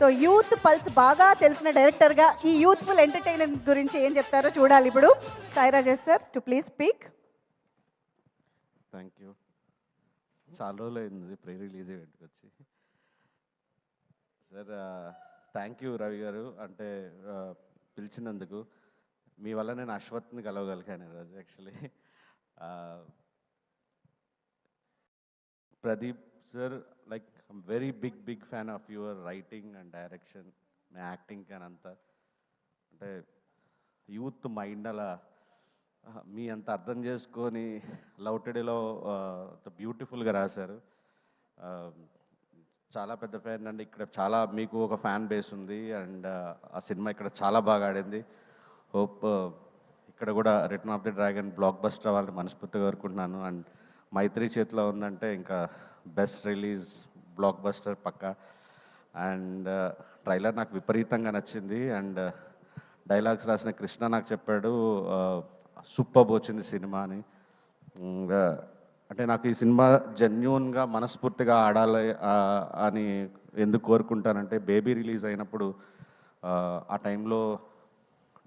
So youth pulse బాగా తెలిసిన డైరెక్టర్గా ఈ యూత్ఫుల్ ఎంటర్టైన్మెంట్ గురించి ఏం చెప్తారో చూడాలి ఇప్పుడు. Sai Rajesh sir to please speak. Thank you. చాలా రోజులు అయింది ప్రీ రిలీజ్ ఈవెంట్కి వచ్చి. సార్ థ్యాంక్ యూ రవి గారు, అంటే పిలిచినందుకు. మీ వల్ల నేను అశ్వత్ని కలవగలిగాను ఈరోజు. Actually Pradeep sir, like I'm very big fan of your writing and direction, మీ యాక్టింగ్ కానీ అంతా. అంటే యూత్ మైండ్ అలా మీ అంత అర్థం చేసుకొని లవ్ టుడేలో బ్యూటిఫుల్గా రాశారు. చాలా పెద్ద ఫ్యాన్ అండి. ఇక్కడ చాలా మీకు ఒక ఫ్యాన్ బేస్ ఉంది అండ్ ఆ సినిమా ఇక్కడ చాలా బాగా ఆడింది. హోప్ ఇక్కడ కూడా return of the dragon blockbuster అవ్వాలని మనస్ఫూర్తిగా కోరుకుంటున్నాను. అండ్ మైత్రి చేతిలో ఉందంటే ఇంకా బెస్ట్ రిలీజ్, బ్లాక్ బస్టర్ పక్కా. అండ్ ట్రైలర్ నాకు విపరీతంగా నచ్చింది. అండ్ డైలాగ్స్ రాసిన కృష్ణ నాకు చెప్పాడు సూపర్బ్ వచ్చింది సినిమా అని. అంటే నాకు ఈ సినిమా జెన్యూన్గా మనస్ఫూర్తిగా ఆడాలి అని ఎందుకు కోరుకుంటానంటే, బేబీ రిలీజ్ అయినప్పుడు ఆ టైంలో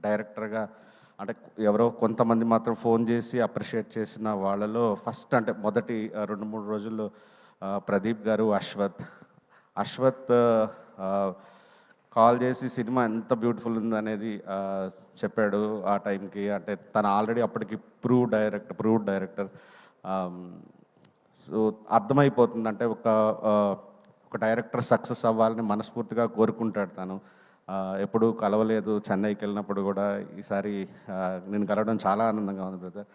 డైరెక్టర్గా అంటే ఎవరో కొంతమంది మాత్రం ఫోన్ చేసి అప్రిషియేట్ చేసిన వాళ్ళలో ఫస్ట్, అంటే మొదటి 2-3 రోజుల్లో ప్రదీప్ గారు, అశ్వత్ కాల్ చేసి సినిమా ఎంత బ్యూటిఫుల్ ఉందనేది చెప్పాడు ఆ టైంకి. అంటే తను ఆల్రెడీ అప్పటికి ప్రూవ్డ్ డైరెక్టర్. సో అర్థమైపోతుంది, అంటే ఒక డైరెక్టర్ సక్సెస్ అవ్వాలని మనస్ఫూర్తిగా కోరుకుంటాడు తను. ఎప్పుడు కలవలేదు, చెన్నైకి వెళ్ళినప్పుడు కూడా. ఈసారి నేను కలవడం చాలా ఆనందంగా ఉంది బ్రదర్.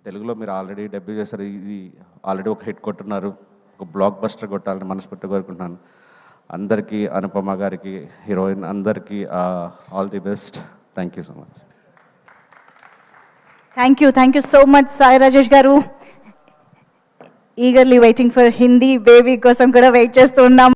తెలుగులో మీరు ఆల్రెడీ డెబ్యూ చేశారు, ఇది ఆల్రెడీ ఒక హిట్ కొట్టున్నారు, ఒక బ్లాక్ బస్టర్ కొట్టాలని మనస్ఫూర్తిగా కోరుకుంటున్నాను. అందరికీ, అనుపమ గారికి, హీరోయిన్ అందరికీ all the best. Thank you so much. Thank you so much Sai Rajesh garu. Eagerly waiting for Hindi baby కోసం కూడా వెయిట్ చేస్తూ ఉన్నాం.